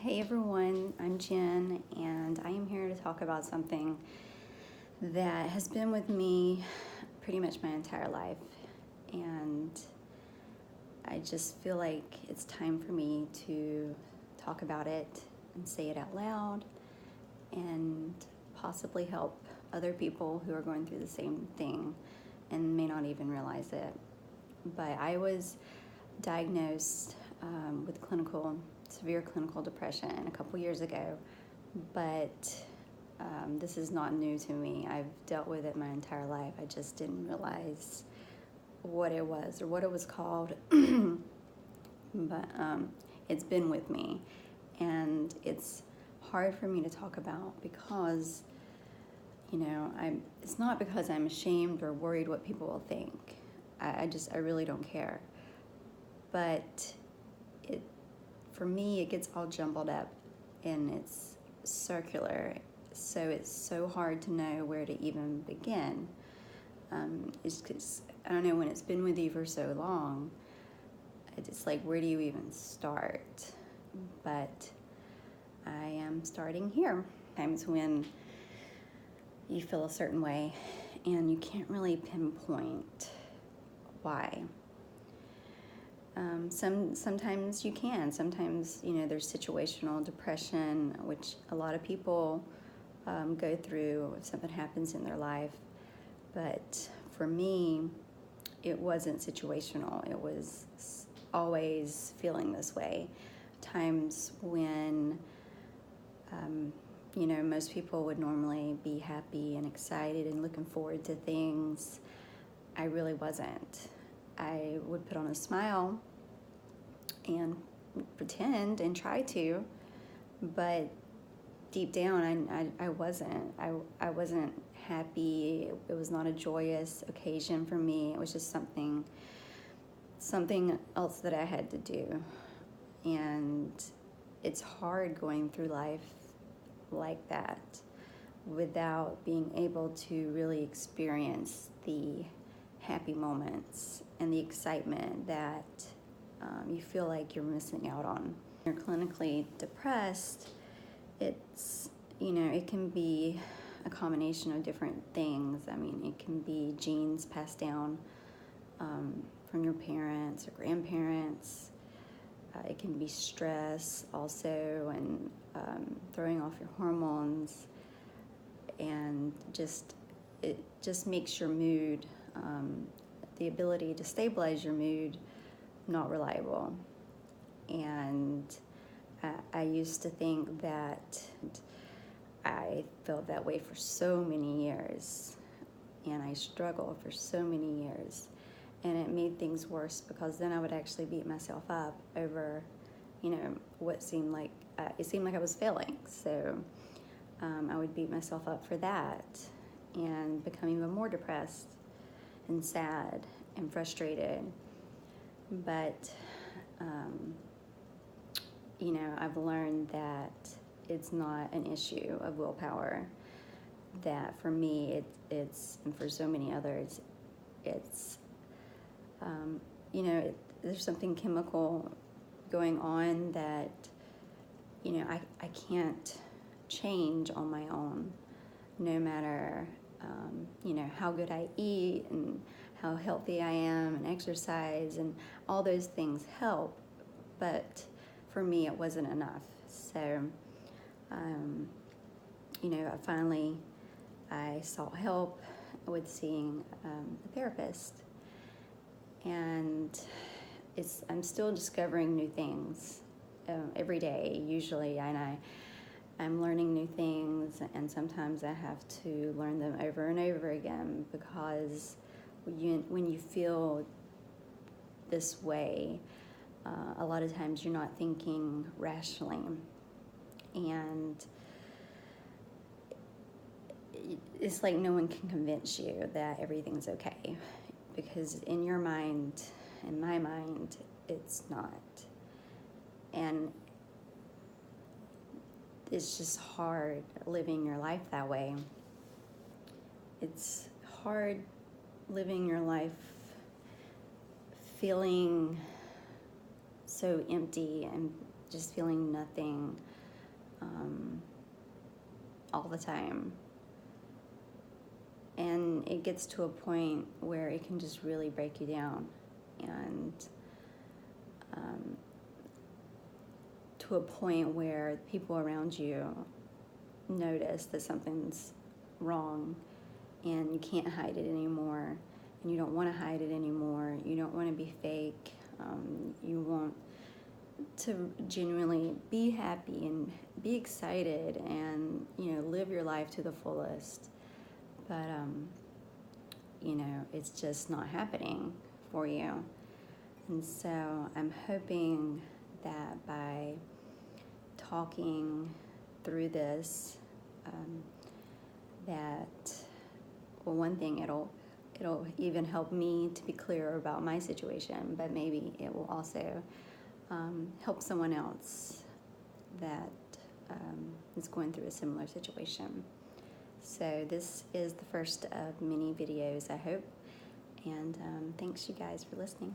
Hey everyone, I'm Jen, and I am here to talk about something that has been with me pretty much my entire life. And I just feel like it's time for me to talk about it and say it out loud and possibly help other people who are going through the same thing and may not even realize it. But I was diagnosed with severe clinical depression a couple years ago, but this is not new to me. I've dealt with it my entire life. I just didn't realize what it was or what it was called, but it's been with me, and it's hard for me to talk about because, it's not because I'm ashamed or worried what people will think. I really don't care. But for me, it gets all jumbled up and it's circular. So it's so hard to know where to even begin. It's because, I don't know, when it's been with you for so long, it's like, where do you even start? But I am starting here. Times when you feel a certain way and you can't really pinpoint why. Sometimes you can. Sometimes, there's situational depression, which a lot of people go through if something happens in their life. But for me, it wasn't situational. It was always feeling this way. Times when, most people would normally be happy and excited and looking forward to things. I really wasn't. I would put on a smile and pretend and try to, but deep down I wasn't. I wasn't happy. It was not a joyous occasion for me. It was just something else that I had to do. And it's hard going through life like that without being able to really experience the happy moments and the excitement that you feel like you're missing out on. You're clinically depressed, it can be a combination of different things. I mean, it can be genes passed down from your parents or grandparents. It can be stress also, and throwing off your hormones, and it just makes your mood, the ability to stabilize your mood, not reliable. And I used to think that I felt that way for so many years, and I struggled for so many years, and it made things worse because then I would actually beat myself up over, what seemed like it seemed like I was failing. So I would beat myself up for that and become even more depressed and sad and frustrated. But I've learned that it's not an issue of willpower. That for me, it's and for so many others, it's there's something chemical going on that I can't change on my own, no matter how good I eat and how healthy I am and exercise, and all those things help, but for me it wasn't enough. So I sought help with seeing a therapist, and I'm still discovering new things every day usually, and I'm learning new things, and sometimes I have to learn them over and over again, because when you feel this way, a lot of times you're not thinking rationally, and it's like no one can convince you that everything's okay, because in your mind, in my mind, it's not. And it's just hard living your life that way. It's hard living your life feeling so empty just feeling nothing all the time. And it gets to a point where it can just really break you down, and to a point where people around you notice that something's wrong, and you can't hide it anymore, and you don't want to hide it anymore. You don't want to be fake. You want to genuinely be happy and be excited and, live your life to the fullest. But, it's just not happening for you. And so I'm hoping that by talking through this, one thing, it'll even help me to be clearer about my situation, but maybe it will also help someone else that is going through a similar situation. So this is the first of many videos, I hope, and thanks you guys for listening.